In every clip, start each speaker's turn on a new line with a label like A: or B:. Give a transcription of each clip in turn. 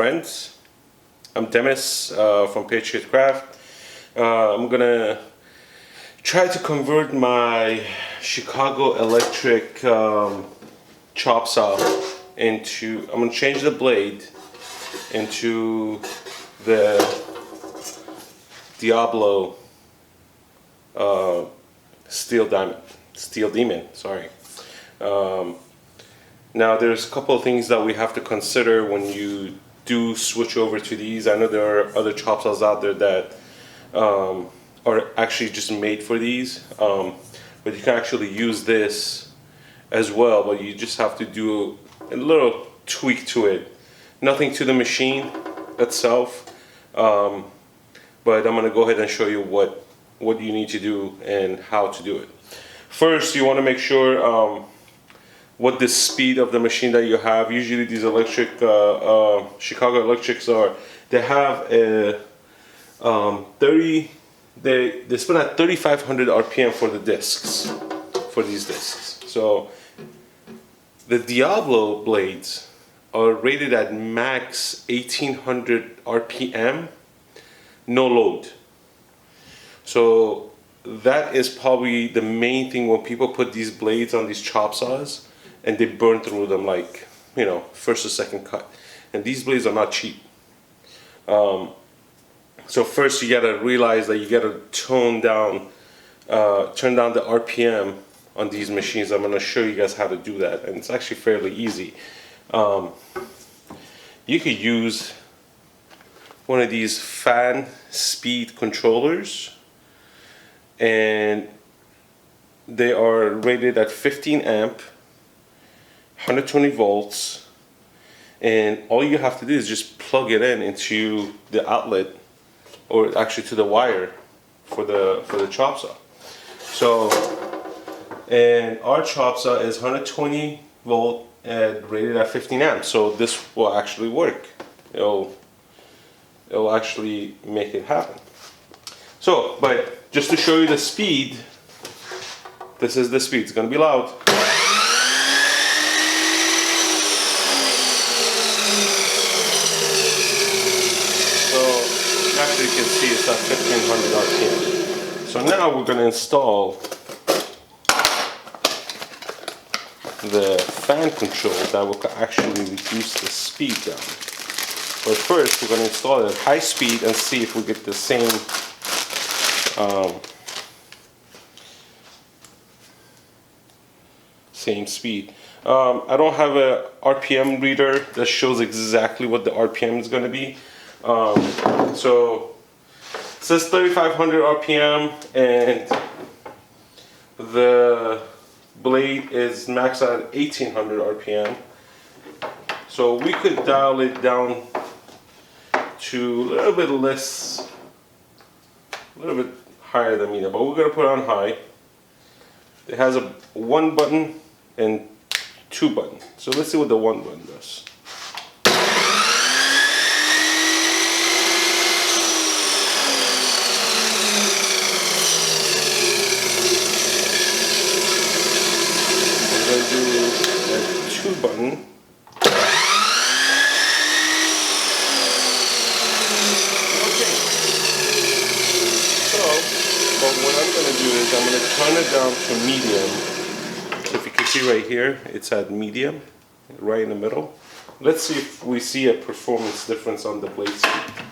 A: friends. I'm Demis from Patriot Craft. I'm gonna try to convert my Chicago Electric chop saw into, I'm gonna change the blade into the Diablo Steel Demon, sorry. Now there's a couple of things that we have to consider when you do switch over to these. I know there are other chop saws out there that are actually just made for these, but you can actually use this as well, but you just have to do a little tweak to it. Nothing to the machine itself, but I'm going to go ahead and show you what you need to do and how to do it. First, you want to make sure what the speed of the machine that you have. Usually these electric Chicago Electrics they have a they spin at 3,500 RPM for the discs, for these discs. So the Diablo blades are rated at max 1,800 RPM, no load. So that is probably the main thing when people put these blades on these chop saws and they burn through them like, you know, first or second cut. And these blades are not cheap. So first you gotta realize that you gotta turn down the RPM on these machines. I'm gonna show you guys how to do that, and it's actually fairly easy. You could use one of these fan speed controllers, and they are rated at 15 amp, 120 volts, and all you have to do is just plug it into the outlet, or actually to the wire for the chop saw. So, and our chop saw is 120 volt and rated at 15 amps, so this will actually work. It'll actually make it happen. So, but just to show you the speed, this is the speed. It's gonna be loud. Actually, you can see it's at 1,500 RPM. So now we're going to install the fan control that will actually reduce the speed down. But first, we're going to install it at high speed and see if we get the same speed. I don't have a RPM reader that shows exactly what the RPM is going to be. So it says 3,500 RPM and the blade is maxed at 1,800 RPM. So we could dial it down to a little bit less, a little bit higher than medium, but we're going to put it on high. It has a 1 button and 2 buttons. So let's see what the 1 button does. Do a 2 button. Okay. So, but what I'm going to do is I'm going to turn it down to medium. So if you can see right here, it's at medium, right in the middle. Let's see if we see a performance difference on the blade speed.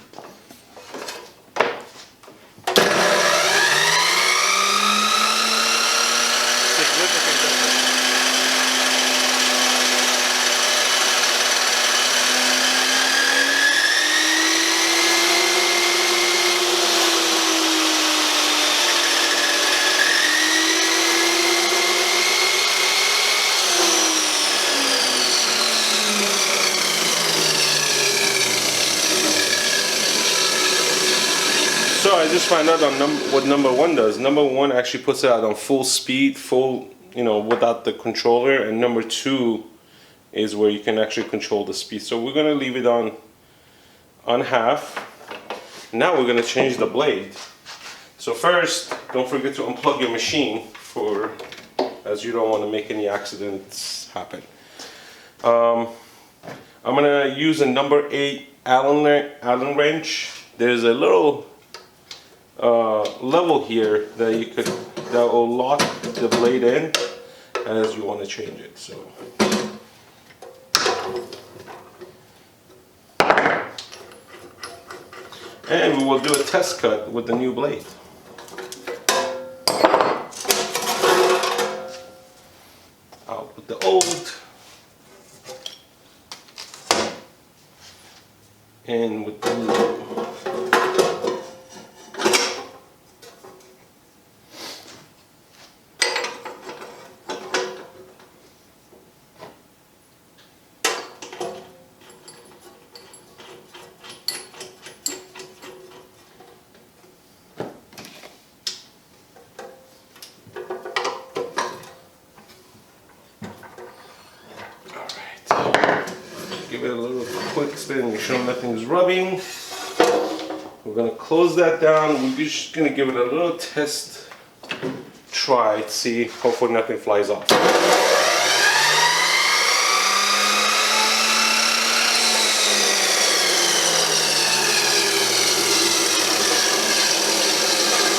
A: So I just found out on what number 1 does. Number 1 actually puts it out on full speed, without the controller, and number 2 is where you can actually control the speed. So we're gonna leave it on half. Now we're gonna change the blade. So first, don't forget to unplug your machine as you don't want to make any accidents happen. I'm gonna use a number 8 Allen wrench, there's a little level here that will lock the blade in as you want to change it. So and we will do a test cut with the new blade. Out with the old, in with the new. Give it a little quick spin, make sure nothing's rubbing. We're gonna close that down. We're just gonna give it a little test try to see, hopefully nothing flies off.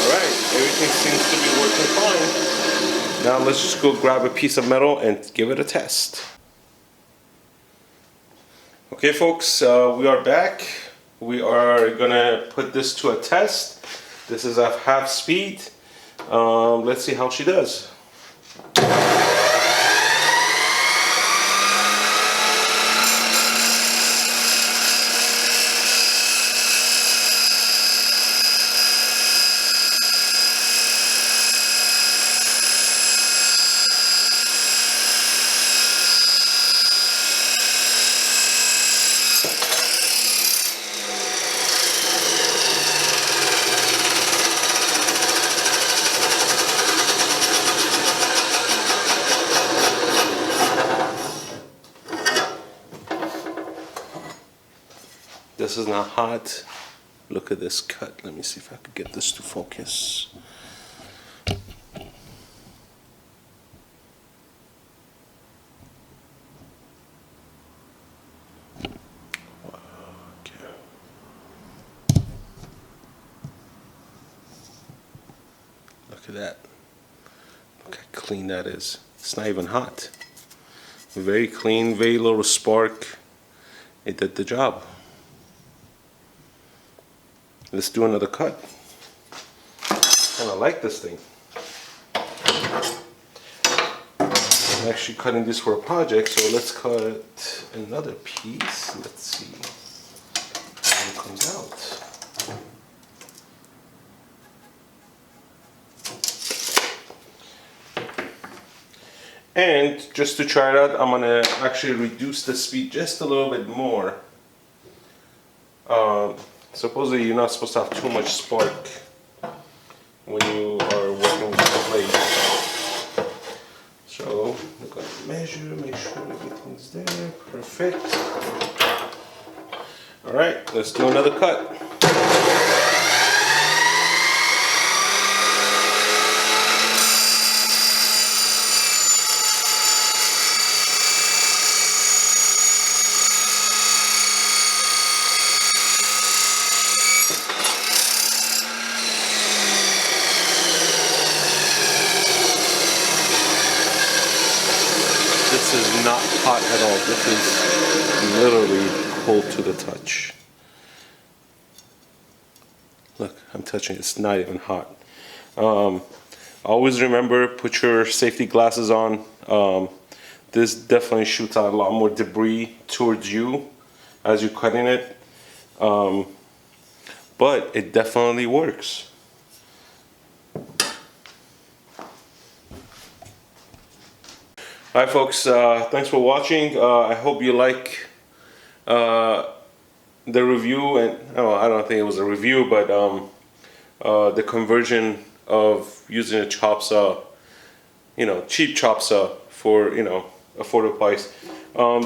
A: Alright, everything seems to be working fine. Now let's just go grab a piece of metal and give it a test. Okay folks, we are back. We are gonna put this to a test. This is at half speed. Let's see how she does. This is not hot. Look at this cut. Let me see if I could get this to focus. Okay. Look at that. Look how clean that is. It's not even hot. Very clean, very little spark. It did the job. Let's do another cut. And I like this thing. I'm actually cutting this for a project, so let's cut another piece. Let's see how it comes out. And just to try it out, I'm gonna actually reduce the speed just a little bit more. Supposedly you're not supposed to have too much spark when you are working with the blade. So we're going to measure, make sure everything's there. Perfect. Alright, let's do another cut. This is not hot at all. This is literally cold to the touch. Look, I'm touching it. It's not even hot. Always remember, put your safety glasses on. This definitely shoots out a lot more debris towards you as you're cutting it. But it definitely works. Alright folks, thanks for watching. I hope you like the review, and I don't think it was a review, but the conversion of using a chop saw, cheap chop saw for affordable price.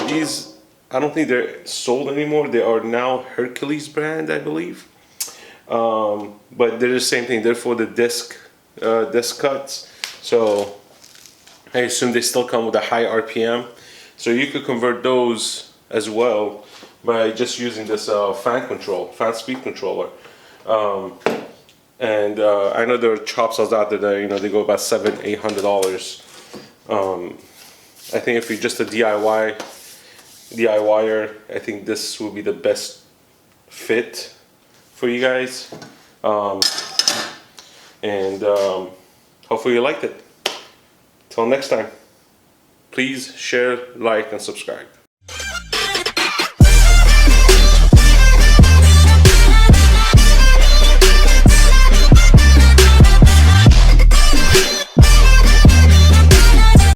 A: These, I don't think they're sold anymore. They are now Hercules brand, I believe. But they're the same thing. They're for the disc cuts. So I assume they still come with a high RPM, so you could convert those as well by just using this fan speed controller. And I know there are chop saws out there that, you know, they go about $700-800. I think if you're just a DIYer, I think this will be the best fit for you guys. Hopefully you liked it. Till next time, please share, like, and subscribe.